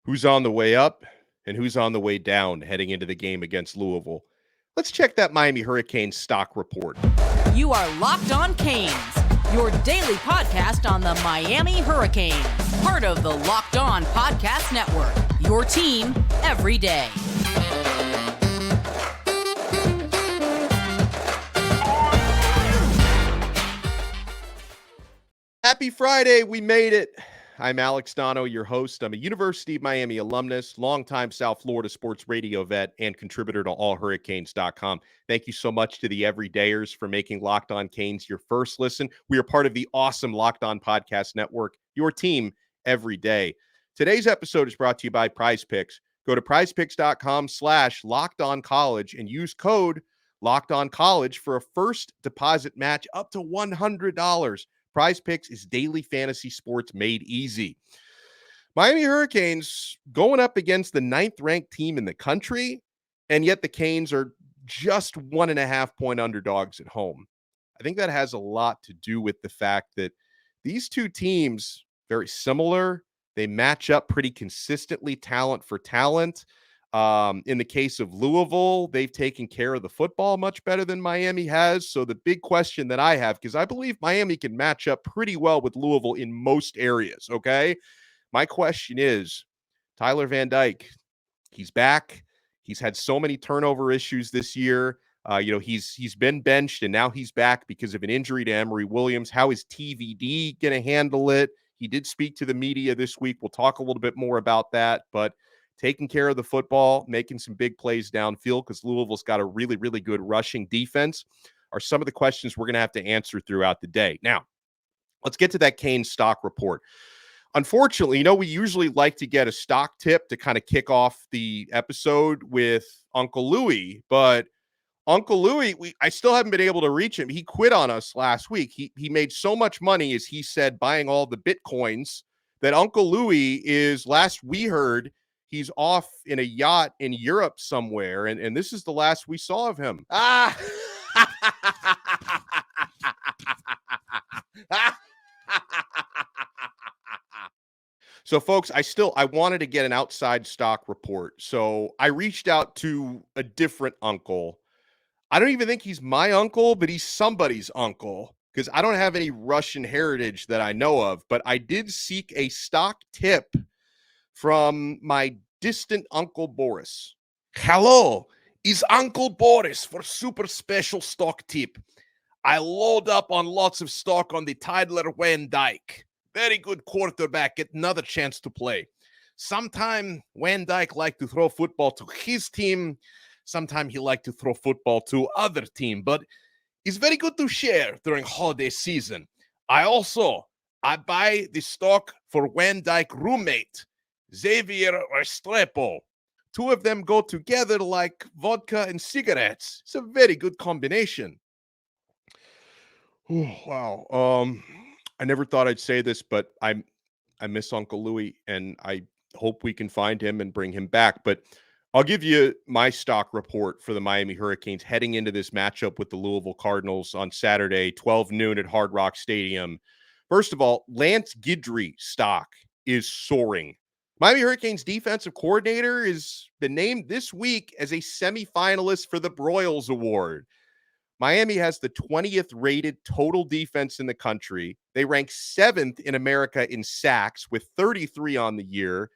Who's on the way up and who's on the way down heading into the game against Louisville? Let's check that Miami Hurricanes stock report. You are Locked On Canes, your daily podcast on the Miami Hurricanes, part of the Locked On Podcast Network, your team every day. Happy Friday, we made it. I'm Alex Donno, your host. I'm a University of Miami alumnus, longtime South Florida sports radio vet, and contributor to allhurricanes.com. Thank you so much to the everydayers for making Locked On Canes your first listen. We are part of the awesome Locked On Podcast Network, your team every day. Today's episode is brought to you by Prize Picks. Go to prizepicks.com/lockedoncollege and use code LOCKEDONCollege for a first deposit match up to $100. Prize Picks is daily fantasy sports made easy. Miami Hurricanes going up against the 9th-ranked team in the country, and yet the Canes are just 1.5-point underdogs at home. I think that has a lot to do with the fact that these two teams, very similar. They match up pretty consistently, talent for talent. In the case of Louisville, they've taken care of the football much better than Miami has. So the big question that I have, because I believe Miami can match up pretty well with Louisville in most areas, okay? My question is, Tyler Van Dyke, he's back. He's had so many turnover issues this year. He's been benched, and now he's back because of an injury to Emory Williams. How is TVD going to handle it? He did speak to the media this week. We'll talk a little bit more about that, but taking care of the football, making some big plays downfield because Louisville's got a really, really good rushing defense are some of the questions we're going to have to answer throughout the day. Now, let's get to that Canes stock report. Unfortunately, we usually like to get a stock tip to kind of kick off the episode with Uncle Louie, but Uncle Louie, I still haven't been able to reach him. He quit on us last week. He made so much money, as he said, buying all the Bitcoins, that Uncle Louie is, last we heard, he's off in a yacht in Europe somewhere, and this is the last we saw of him. So, folks, I wanted to get an outside stock report, so I reached out to a different uncle. I don't even think he's my uncle, but he's somebody's uncle, because I don't have any Russian heritage that I know of, but I did seek a stock tip from my distant Uncle Boris. Hello, is Uncle Boris for super special stock tip. I load up on lots of stock on the Tyler Van Dyke. Very good quarterback, get another chance to play. Sometime Van Dyke like to throw football to his team. Sometime he like to throw football to other team, but it's very good to share during holiday season. I buy the stock for Van Dyke roommate, Xavier Restrepo. Two of them go together like vodka and cigarettes. It's a very good combination. Oh, wow. I never thought I'd say this, but I miss Uncle Louie, and I hope we can find him and bring him back. But I'll give you my stock report for the Miami Hurricanes heading into this matchup with the Louisville Cardinals on Saturday, 12 noon at Hard Rock Stadium. First of all, Lance Guidry stock is soaring. Miami Hurricanes defensive coordinator has been named this week as a semifinalist for the Broyles Award. Miami has the 20th rated total defense in the country. They rank 7th in America in sacks with 33 on the year.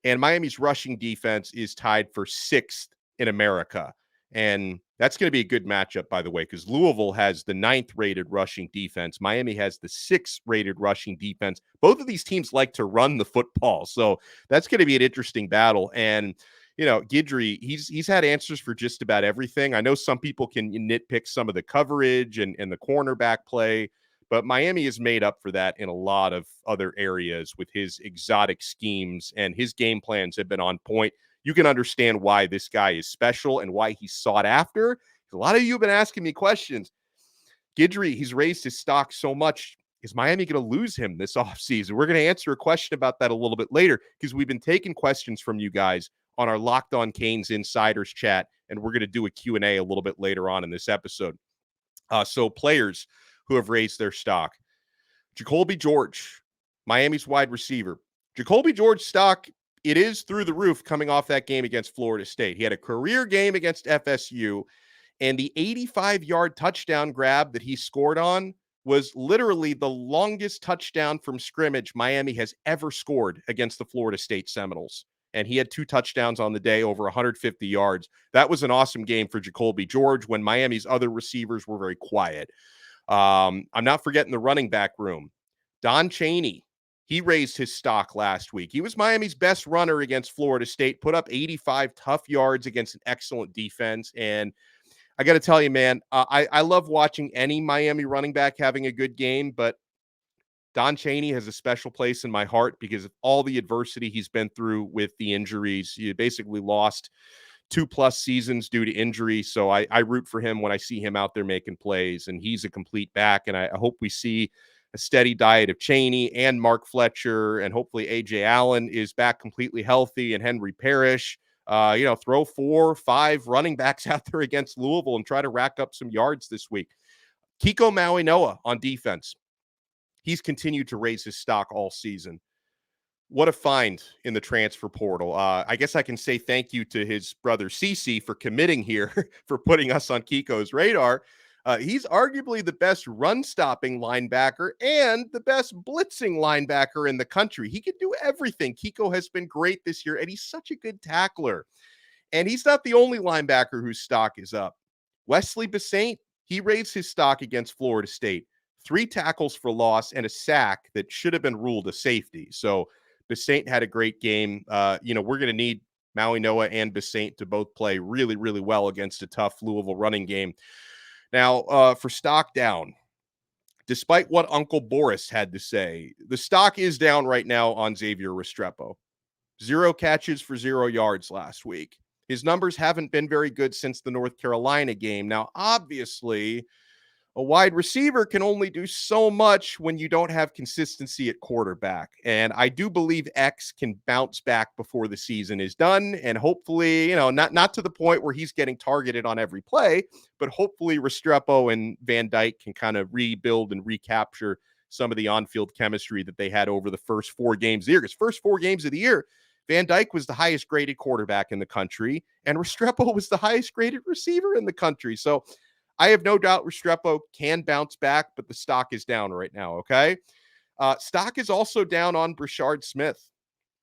And Miami's rushing defense is tied for 6th in America. And that's going to be a good matchup, by the way, because Louisville has the 9th rated rushing defense. Miami has the 6th rated rushing defense. Both of these teams like to run the football. So that's going to be an interesting battle. And, Guidry, he's had answers for just about everything. I know some people can nitpick some of the coverage and the cornerback play, but Miami is made up for that in a lot of other areas with his exotic schemes, and his game plans have been on point. You can understand why this guy is special and why he's sought after. A lot of you have been asking me questions. Guidry, he's raised his stock so much. Is Miami going to lose him this offseason? We're going to answer a question about that a little bit later, because we've been taking questions from you guys on our Locked On Canes Insiders chat, and we're going to do a Q&A a little bit later on in this episode. So players who have raised their stock. Jacolby George, Miami's wide receiver. Jacolby George stock it is through the roof coming off that game against Florida State. He had a career game against FSU, and the 85-yard touchdown grab that he scored on was literally the longest touchdown from scrimmage Miami has ever scored against the Florida State Seminoles. And he had 2 touchdowns on the day, over 150 yards. That was an awesome game for Jacolby George when Miami's other receivers were very quiet. I'm not forgetting the running back room. Don Chaney, he raised his stock last week. He was Miami's best runner against Florida State, put up 85 tough yards against an excellent defense. And I got to tell you, man, I love watching any Miami running back having a good game, but Don Chaney has a special place in my heart because of all the adversity he's been through with the injuries. He basically lost 2+ seasons due to injury. So I root for him when I see him out there making plays, and he's a complete back. And I hope we see a steady diet of Chaney and Mark Fletcher, and hopefully AJ Allen is back completely healthy, and Henry Parrish. Throw 4 or 5 running backs out there against Louisville and try to rack up some yards this week. Kiko Mauigoa on defense. He's continued to raise his stock all season. What a find in the transfer portal. I guess I can say thank you to his brother Cece for committing here, for putting us on Kiko's radar. He's arguably the best run-stopping linebacker and the best blitzing linebacker in the country. He can do everything. Kiko has been great this year, and he's such a good tackler. And he's not the only linebacker whose stock is up. Wesley Bissainthe, he raised his stock against Florida State. 3 tackles for loss and a sack that should have been ruled a safety. So Bissainthe had a great game. We're going to need Mauigoa and Bissainthe to both play really, really well against a tough Louisville running game. Now, for stock down, despite what Uncle Boris had to say, the stock is down right now on Xavier Restrepo. 0 catches for 0 yards last week. His numbers haven't been very good since the North Carolina game. Now, obviously, a wide receiver can only do so much when you don't have consistency at quarterback. And I do believe X can bounce back before the season is done. And hopefully, not to the point where he's getting targeted on every play, but hopefully Restrepo and Van Dyke can kind of rebuild and recapture some of the on-field chemistry that they had over the first 4 games of the year. Because first 4 games of the year, Van Dyke was the highest graded quarterback in the country, and Restrepo was the highest graded receiver in the country. So I have no doubt Restrepo can bounce back, but the stock is down right now, okay? Stock is also down on Brashard Smith.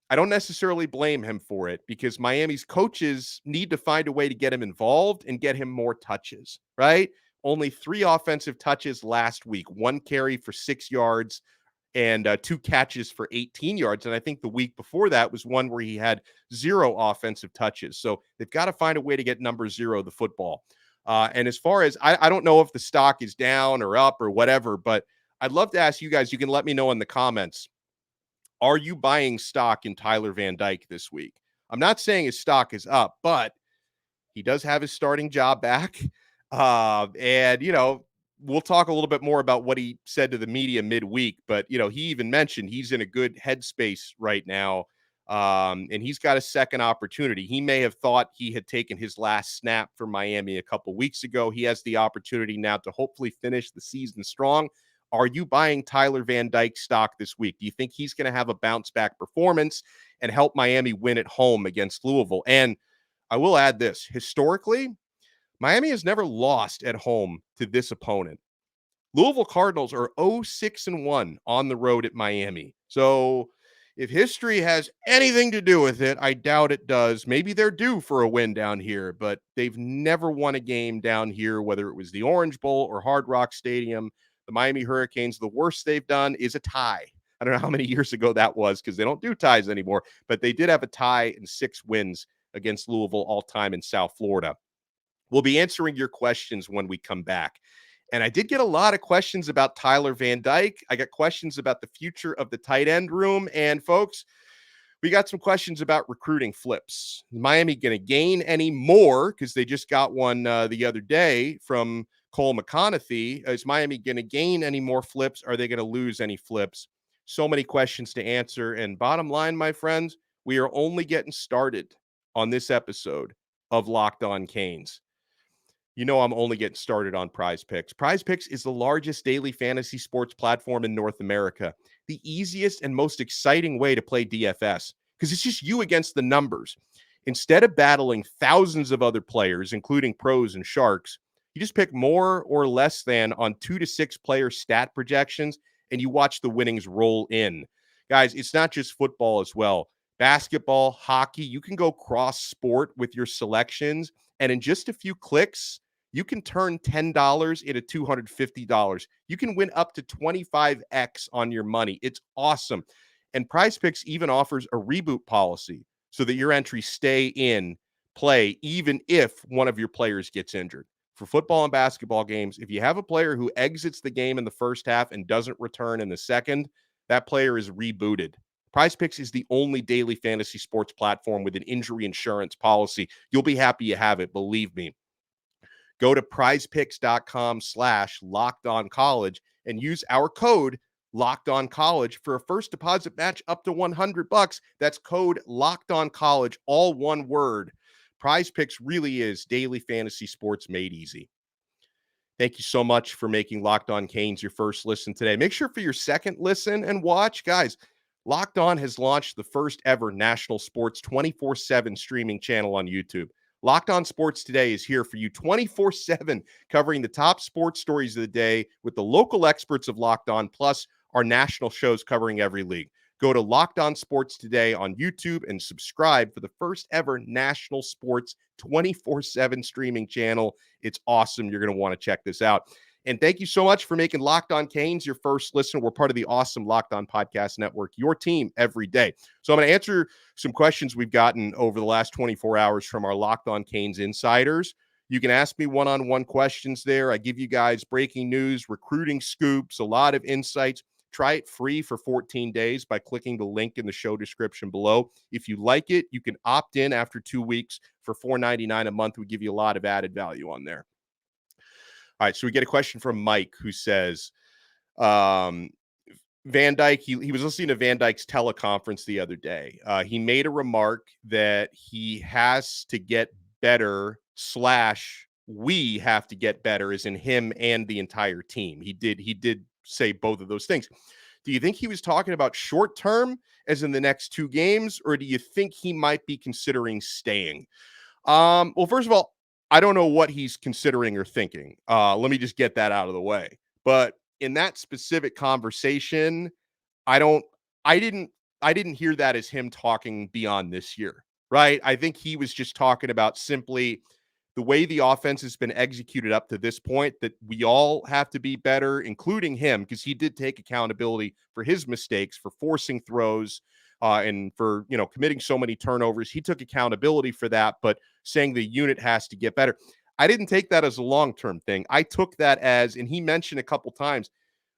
I don't necessarily blame him for it because Miami's coaches need to find a way to get him involved and get him more touches, right? Only 3 offensive touches last week, 1 carry for 6 yards and 2 catches for 18 yards. And I think the week before that was one where he had 0 offensive touches. So they've got to find a way to get number 0 the football. And as far as I don't know if the stock is down or up or whatever, but I'd love to ask you guys, you can let me know in the comments. Are you buying stock in Tyler Van Dyke this week? I'm not saying his stock is up, but he does have his starting job back. We'll talk a little bit more about what he said to the media midweek, but he even mentioned he's in a good headspace right now. And he's got a second opportunity. He may have thought he had taken his last snap for Miami a couple weeks ago. He has the opportunity now to hopefully finish the season strong. Are you buying Tyler Van Dyke stock this week? Do you think he's going to have a bounce back performance and help Miami win at home against Louisville? And I will add this. Historically, Miami has never lost at home to this opponent. Louisville Cardinals are 0-6-1 on the road at Miami. So if history has anything to do with it, I doubt it does. Maybe they're due for a win down here, but they've never won a game down here, whether it was the Orange Bowl or Hard Rock Stadium. The Miami Hurricanes, the worst they've done is a tie. I don't know how many years ago that was because they don't do ties anymore, but they did have a tie and 6 wins against Louisville all time in South Florida. We'll be answering your questions when we come back. And I did get a lot of questions about Tyler Van Dyke. I got questions about the future of the tight end room. And folks, we got some questions about recruiting flips. Is Miami going to gain any more? Because they just got one the other day from Cole McConaughey. Is Miami going to gain any more flips? Are they going to lose any flips? So many questions to answer. And bottom line, my friends, we are only getting started on this episode of Locked On Canes. I'm only getting started on Prize Picks. Prize Picks is the largest daily fantasy sports platform in North America, the easiest and most exciting way to play DFS. because it's just you against the numbers. Instead of battling thousands of other players, including pros and sharks, you just pick more or less than on 2 to 6 player stat projections, and you watch the winnings roll in. Guys, it's not just football as well. Basketball, hockey, you can go cross sport with your selections, and in just a few clicks, you can turn $10 into $250. You can win up to 25x on your money. It's awesome. And PrizePicks even offers a reboot policy so that your entries stay in play even if one of your players gets injured. For football and basketball games, if you have a player who exits the game in the first half and doesn't return in the second, that player is rebooted. PrizePicks is the only daily fantasy sports platform with an injury insurance policy. You'll be happy you have it, believe me. Go to prizepicks.com/lockedoncollege and use our code LockedOnCollege for a first deposit match up to $100. That's code LockedOnCollege, all one word. PrizePicks really is daily fantasy sports made easy. Thank you so much for making Locked On Canes your first listen today. Make sure for your second listen and watch, guys, Locked On has launched the first ever national sports 24/7 streaming channel on YouTube. Locked On Sports Today is here for you 24/7, covering the top sports stories of the day with the local experts of Locked On, plus our national shows covering every league. Go to Locked On Sports Today on YouTube and subscribe for the first ever national sports 24/7 streaming channel. It's awesome. You're going to want to check this out. And thank you so much for making Locked On Canes your first listen. We're part of the awesome Locked On Podcast Network, your team every day. So I'm going to answer some questions we've gotten over the last 24 hours from our Locked On Canes insiders. You can ask me one-on-one questions there. I give you guys breaking news, recruiting scoops, a lot of insights. Try it free for 14 days by clicking the link in the show description below. If you like it, you can opt in after 2 weeks for $4.99 a month. We give you a lot of added value on there. All right, so we get a question from Mike who says, Van Dyke, he was listening to Van Dyke's teleconference the other day. He made a remark that he has to get better / we have to get better, as in him and the entire team. He did say both of those things. Do you think he was talking about short term, as in the next 2 games, or do you think he might be considering staying? Well, first of all, I don't know what he's considering or thinking. Let me just get that out of the way. But in that specific conversation, I didn't hear that as him talking beyond this year, right? I think he was just talking about simply the way the offense has been executed up to this point, that we all have to be better, including him, because he did take accountability for his mistakes, for forcing throws, and for, committing so many turnovers. He took accountability for that, but saying the unit has to get better. I didn't take that as a long-term thing. I took that as, and he mentioned a couple times,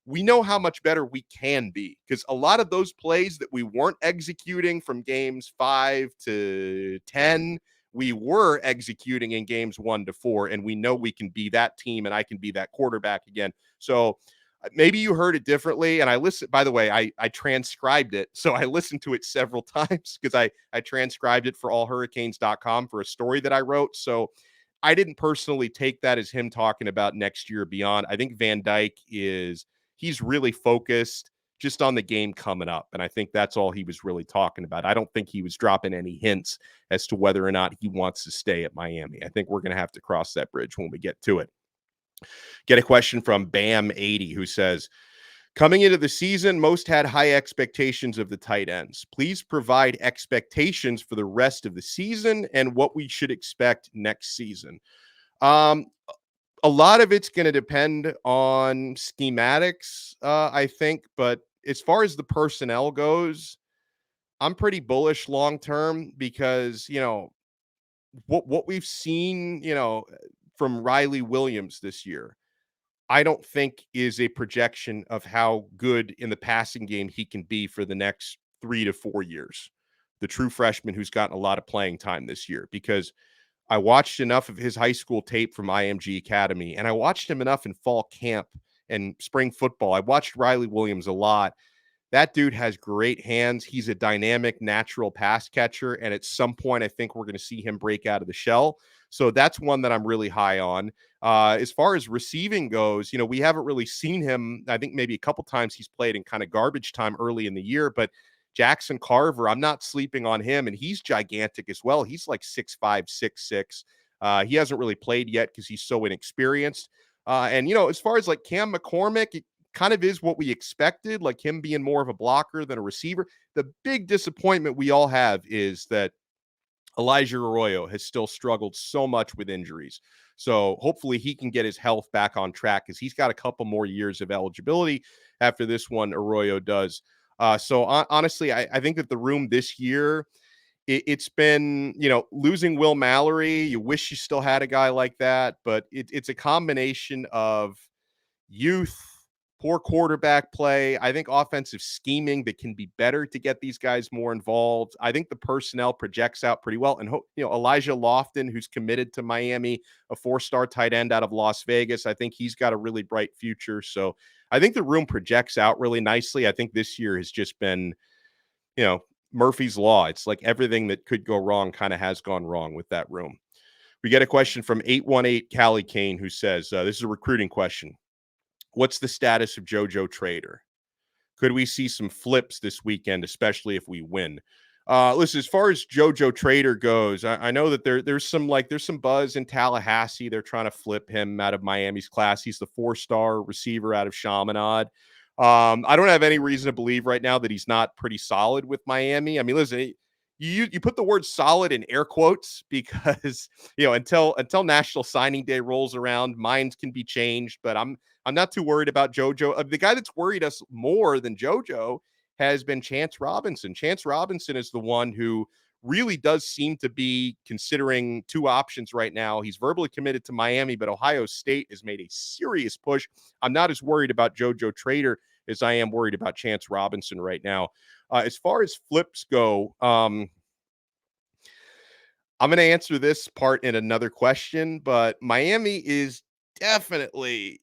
we know how much better we can be, because a lot of those plays that we weren't executing from games 5 to 10, we were executing in games 1 to 4, and we know we can be that team, and I can be that quarterback again. So maybe you heard it differently. And I listened, by the way, I transcribed it. So I listened to it several times because I transcribed it for allhurricanes.com for a story that I wrote. So I didn't personally take that as him talking about next year or beyond. I think Van Dyke he's really focused just on the game coming up. And I think that's all he was really talking about. I don't think he was dropping any hints as to whether or not he wants to stay at Miami. I think we're going to have to cross that bridge when we get to it. Get a question from Bam80 who says, coming into the season, most had high expectations of the tight ends. Please provide expectations for the rest of the season and what we should expect next season. A lot of it's going to depend on schematics, I think. But as far as the personnel goes, I'm pretty bullish long-term because, what we've seen, from Riley Williams this year, I don't think is a projection of how good in the passing game he can be for the next 3 to 4 years. The true freshman who's gotten a lot of playing time this year, because I watched enough of his high school tape from IMG Academy, and I watched him enough in fall camp and spring football. I watched Riley Williams a lot. That dude has great hands. He's a dynamic, natural pass catcher. And at some point, I think we're going to see him break out of the shell. So that's one that I'm really high on. As far as receiving goes, we haven't really seen him. I think maybe a couple times he's played in kind of garbage time early in the year, but Jackson Carver, I'm not sleeping on him, and he's gigantic as well. He's like 6'5", 6'6". He hasn't really played yet because he's so inexperienced. And, as far as like Cam McCormick, it kind of is what we expected, like him being more of a blocker than a receiver. The big disappointment we all have is that Elijah Arroyo has still struggled so much with injuries. So hopefully he can get his health back on track because he's got a couple more years of eligibility after this one, Arroyo does. Honestly, I think that the room this year, it's been, losing Will Mallory. You wish you still had a guy like that, but it's a combination of youth, poor quarterback play. I think offensive scheming that can be better to get these guys more involved. I think the personnel projects out pretty well. And, Elijah Lofton, who's committed to Miami, a 4-star tight end out of Las Vegas, I think he's got a really bright future. So I think the room projects out really nicely. I think this year has just been, Murphy's Law. It's like everything that could go wrong kind of has gone wrong with that room. We get a question from 818 Callie Kane, who says, this is a recruiting question. What's the status of JoJo Trader? Could we see some flips this weekend, especially if we win? Listen, as far as JoJo Trader goes, I know that there's some buzz in Tallahassee. They're trying to flip him out of Miami's class. He's the 4-star receiver out of Chaminade. I don't have any reason to believe right now that he's not pretty solid with Miami. I mean, listen, you put the word solid in air quotes because, until National Signing Day rolls around, minds can be changed, but I'm not too worried about JoJo. The guy that's worried us more than JoJo has been Chance Robinson. Chance Robinson is the one who really does seem to be considering two options right now. He's verbally committed to Miami, but Ohio State has made a serious push. I'm not as worried about JoJo Trader as I am worried about Chance Robinson right now. As far as flips go, I'm going to answer this part in another question, but Miami is definitely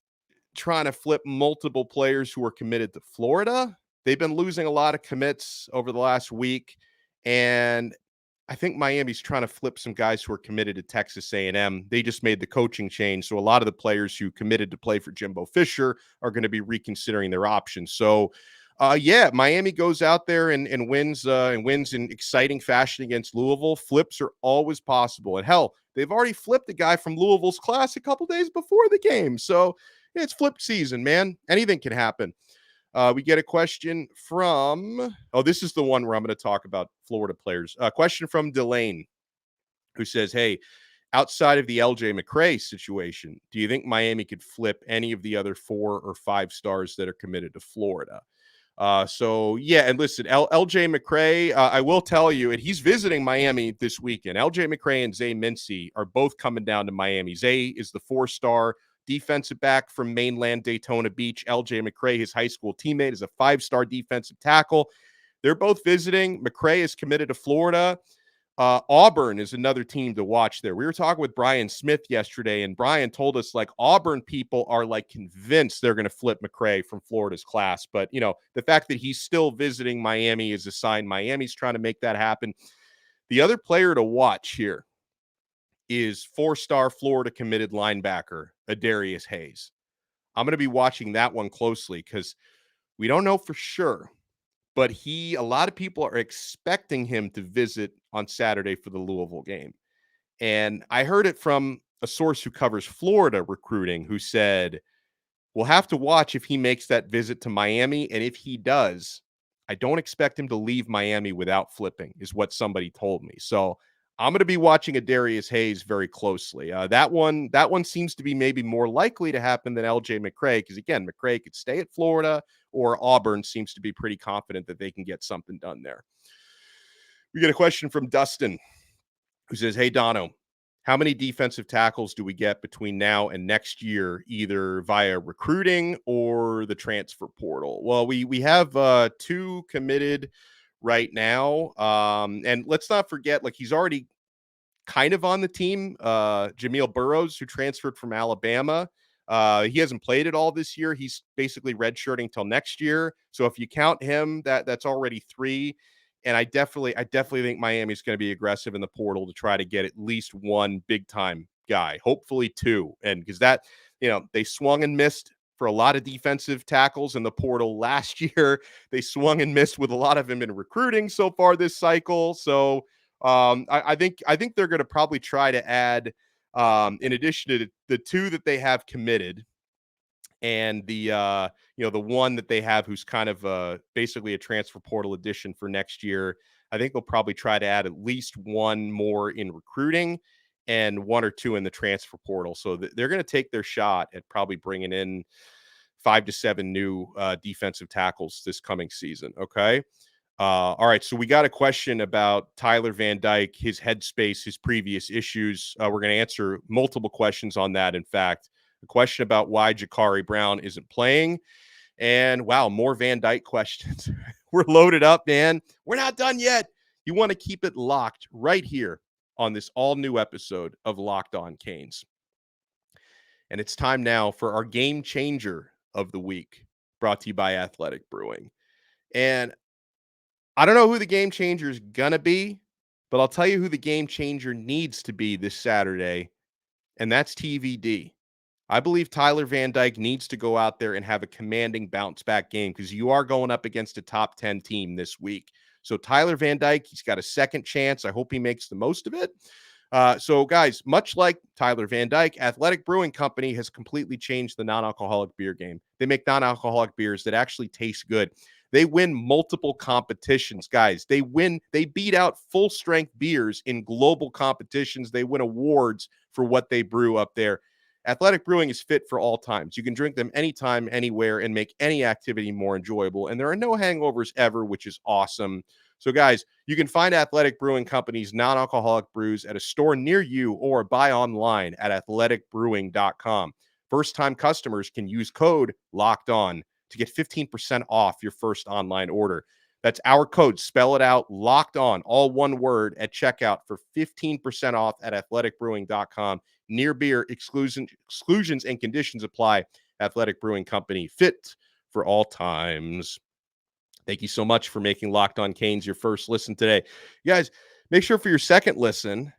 trying to flip multiple players who are committed to Florida. They've been losing a lot of commits over the last week, and I think Miami's trying to flip some guys who are committed to Texas A&M. They just made the coaching change, so a lot of the players who committed to play for Jimbo Fisher are going to be reconsidering their options. So, Miami goes out there and wins in exciting fashion against Louisville. Flips are always possible, and hell, they've already flipped a guy from Louisville's class a couple days before the game. So it's flip season, man. Anything can happen. We get a question from, this is the one where I'm going to talk about Florida players. A question from Delane, who says, hey, outside of the LJ McCray situation, do you think Miami could flip any of the other 4 or 5 stars that are committed to Florida? And listen, LJ McCray, I will tell you, and he's visiting Miami this weekend. LJ McCray and Zay Mincey are both coming down to Miami. Zay is the 4-star defensive back from mainland Daytona Beach. LJ McCray, his high school teammate, is a 5-star defensive tackle. They're both visiting. McCray is committed to Florida. Auburn is another team to watch there. We were talking with Brian Smith yesterday, and Brian told us Auburn people are convinced they're going to flip McCray from Florida's class. But, the fact that he's still visiting Miami is a sign Miami's trying to make that happen. The other player to watch here is 4-star Florida committed linebacker, Adarius Hayes. I'm going to be watching that one closely because we don't know for sure, but a lot of people are expecting him to visit on Saturday for the Louisville game. And I heard it from a source who covers Florida recruiting who said, we'll have to watch if he makes that visit to Miami. And if he does, I don't expect him to leave Miami without flipping, is what somebody told me. So I'm going to be watching Adarius Hayes very closely. That one seems to be maybe more likely to happen than LJ McCray, because again, McCray could stay at Florida, or Auburn seems to be pretty confident that they can get something done there. We get a question from Dustin, who says, hey, Donno, how many defensive tackles do we get between now and next year, either via recruiting or the transfer portal? Well, we have 2 committed right now. And let's not forget, he's already kind of on the team. Jameel Burrows, who transferred from Alabama. He hasn't played at all this year. He's basically redshirting till next year. So if you count him, that's already 3. And I definitely think Miami's going to be aggressive in the portal to try to get at least 1 big time guy, hopefully 2. And because that, they swung and missed for a lot of defensive tackles in the portal last year. They swung and missed with a lot of them in recruiting so far this cycle. So I think they're going to probably try to add, in addition to the two that they have committed, and the the one that they have who's kind of basically a transfer portal addition for next year. I think they'll probably try to add at least one more in recruiting and one or two in the transfer portal. So they're going to take their shot at probably bringing in 5 to 7 new defensive tackles this coming season. Okay. All right. So we got a question about Tyler Van Dyke, his headspace, his previous issues. We're going to answer multiple questions on that. In fact, a question about why Ja'Carri Brown isn't playing. And wow, more Van Dyke questions. We're loaded up, man. We're not done yet. You want to keep it locked right here on this all new episode of Locked On Canes. And it's time now for our game changer of the week, brought to you by Athletic Brewing. And I don't know who the game changer is going to be, but I'll tell you who the game changer needs to be this Saturday, and that's TVD. I believe Tyler Van Dyke needs to go out there and have a commanding bounce back game because you are going up against a top 10 team this week. So Tyler Van Dyke, he's got a second chance. I hope he makes the most of it. So guys, much like Tyler Van Dyke, Athletic Brewing Company has completely changed the non-alcoholic beer game. They make non-alcoholic beers that actually taste good. They win multiple competitions, guys. They beat out full strength beers in global competitions. They win awards for what they brew up there. Athletic Brewing is fit for all times. You can drink them anytime, anywhere, and make any activity more enjoyable. And there are no hangovers ever, which is awesome. So, guys, you can find Athletic Brewing Company's non-alcoholic brews at a store near you or buy online at athleticbrewing.com. First-time customers can use code LOCKEDON to get 15% off your first online order. That's our code. Spell it out, locked on, all one word at checkout for 15% off at athleticbrewing.com. Near beer exclusions and conditions apply. Athletic Brewing Company, fit for all times. Thank you so much for making Locked On Canes your first listen today. You guys, make sure for your second listen,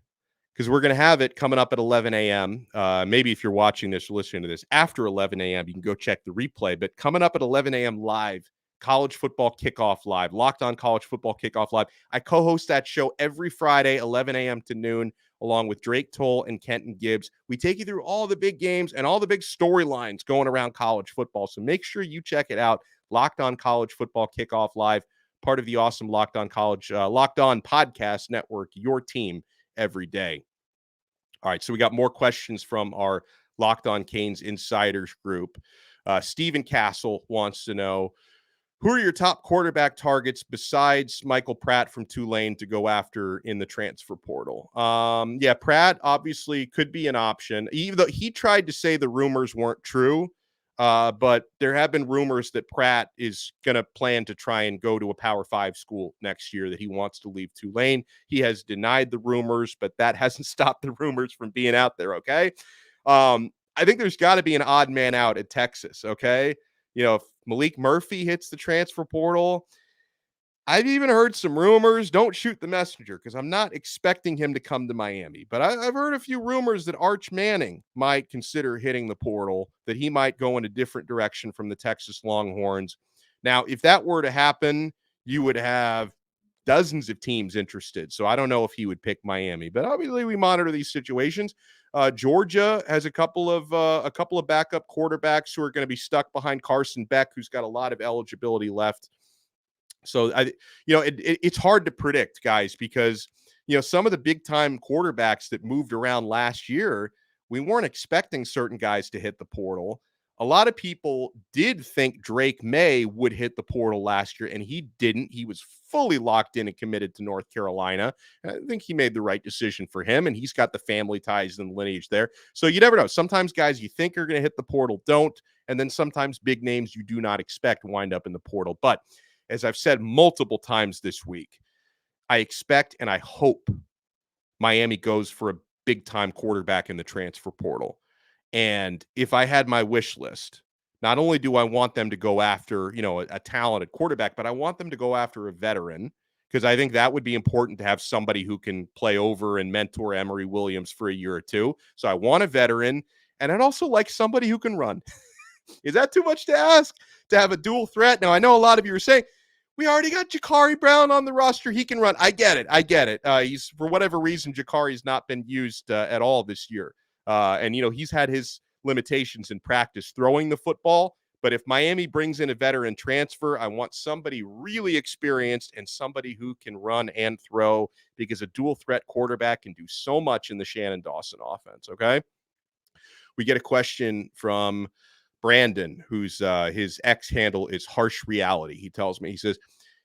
because we're going to have it coming up at 11 a.m. Maybe if you're watching this or listening to this after 11 a.m., you can go check the replay. But coming up at 11 a.m. live, College Football Kickoff Live, Locked On College Football Kickoff Live. I co-host that show every Friday, 11 a.m. to noon, along with Drake Toll and Kenton Gibbs. We take you through all the big games and all the big storylines going around college football. So make sure you check it out. Locked On College Football Kickoff Live, part of the awesome Locked On Podcast Network, your team every day. All right, so we got more questions from our Locked On Canes Insiders group. Stephen Castle wants to know, who are your top quarterback targets besides Michael Pratt from Tulane to go after in the transfer portal? Yeah, Pratt obviously could be an option, even though he tried to say the rumors weren't true. But there have been rumors that Pratt is going to plan to try and go to a Power 5 school next year, that he wants to leave Tulane. He has denied the rumors, but that hasn't stopped the rumors from being out there, okay? I think there's got to be an odd man out at Texas, okay? You know, if Malik Murphy hits the transfer portal, I've even heard some rumors. Don't shoot the messenger, because I'm not expecting him to come to Miami. But I've heard a few rumors that Arch Manning might consider hitting the portal, that he might go in a different direction from the Texas Longhorns. Now, if that were to happen, you would have dozens of teams interested. So I don't know if he would pick Miami. But obviously, we monitor these situations. Georgia has a couple of backup quarterbacks who are going to be stuck behind Carson Beck, who's got a lot of eligibility left. So it's hard to predict, guys, because some of the big time quarterbacks that moved around last year, we weren't expecting certain guys to hit the portal. A lot of people did think Drake May would hit the portal last year, and he didn't. He was fully locked in and committed to North Carolina. And I think he made the right decision for him, and he's got the family ties and lineage there. So you never know. Sometimes guys you think are going to hit the portal don't, and then sometimes big names you do not expect wind up in the portal. But as I've said multiple times this week, I expect and I hope Miami goes for a big-time quarterback in the transfer portal. And if I had my wish list, not only do I want them to go after, a talented quarterback, but I want them to go after a veteran, because I think that would be important to have somebody who can play over and mentor Emory Williams for a year or two. So I want a veteran, and I'd also like somebody who can run. Is that too much to ask to have a dual threat? Now, I know a lot of you are saying, we already got Jakari Brown on the roster. He can run. I get it. He's, for whatever reason, Jakari's not been used at all this year. And, he's had his limitations in practice throwing the football. But if Miami brings in a veteran transfer, I want somebody really experienced and somebody who can run and throw, because a dual threat quarterback can do so much in the Shannon Dawson offense, okay? We get a question from Brandon, whose his X handle is Harsh Reality. He tells me, he says,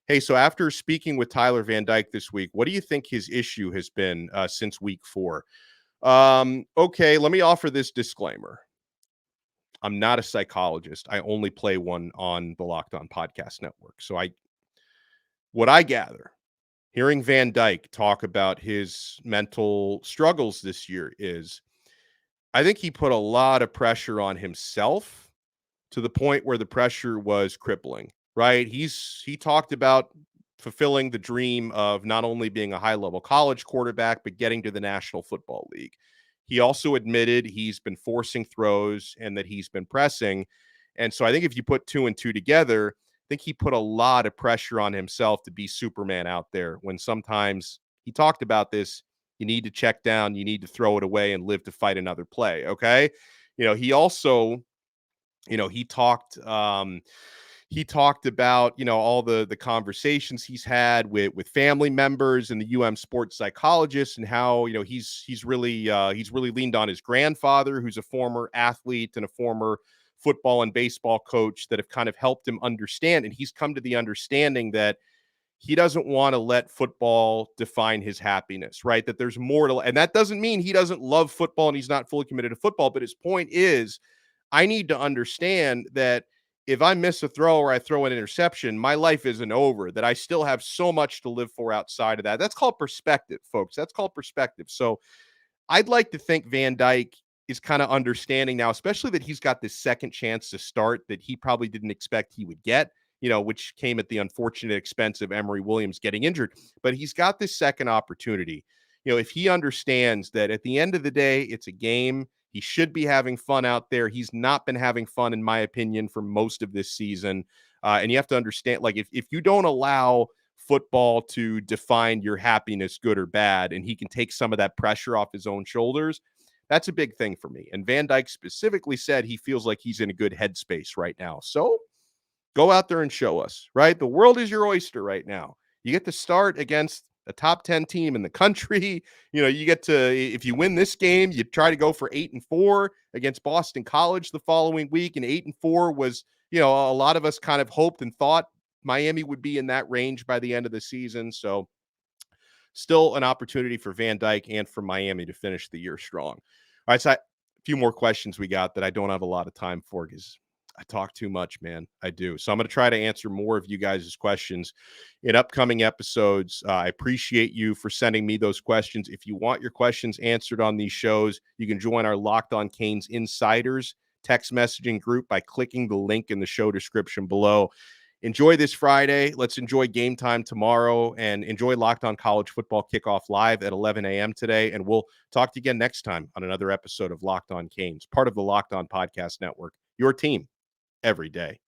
hey, so after speaking with Tyler Van Dyke this week, what do you think his issue has been since week 4? Okay, let me offer this disclaimer. I'm not a psychologist. I only play one on the Locked On Podcast Network. So what I gather, hearing Van Dyke talk about his mental struggles this year is, I think he put a lot of pressure on himself to the point where the pressure was crippling, right? He talked about fulfilling the dream of not only being a high-level college quarterback, but getting to the National Football League. He also admitted he's been forcing throws and that he's been pressing. And so I think if you put 2 and 2 together, I think he put a lot of pressure on himself to be Superman out there, when sometimes, he talked about this, you need to check down, you need to throw it away and live to fight another play, okay? He also, he talked about, all the conversations he's had with family members and the sports psychologists, and how, he's really leaned on his grandfather, who's a former athlete and a former football and baseball coach, that have kind of helped him understand. And he's come to the understanding that he doesn't want to let football define his happiness, right? That there's more to, and that doesn't mean he doesn't love football and he's not fully committed to football. But his point is, I need to understand that if I miss a throw or I throw an interception, my life isn't over, that I still have so much to live for outside of that. That's called perspective, folks. That's called perspective. So I'd like to think Van Dyke is kind of understanding now, especially that he's got this second chance to start that he probably didn't expect he would get, which came at the unfortunate expense of Emory Williams getting injured. But he's got this second opportunity. If he understands that at the end of the day, it's a game, he should be having fun out there. He's not been having fun, in my opinion, for most of this season. And you have to understand, like, if you don't allow football to define your happiness, good or bad, and he can take some of that pressure off his own shoulders, that's a big thing for me. And Van Dyke specifically said he feels like he's in a good headspace right now. So go out there and show us, right? The world is your oyster right now. You get to start against a top 10 team in the country. You get to, if you win this game, you try to go for 8-4 against Boston College the following week. And 8-4 was, a lot of us kind of hoped and thought Miami would be in that range by the end of the season. So still an opportunity for Van Dyke and for Miami to finish the year strong. All right, so a few more questions we got that I don't have a lot of time for, because I talk too much, man. I do. So I'm going to try to answer more of you guys' questions in upcoming episodes. I appreciate you for sending me those questions. If you want your questions answered on these shows, you can join our Locked On Canes Insiders text messaging group by clicking the link in the show description below. Enjoy this Friday. Let's enjoy game time tomorrow, and enjoy Locked On College Football Kickoff live at 11 a.m. today. And we'll talk to you again next time on another episode of Locked On Canes, part of the Locked On Podcast Network, your team every day.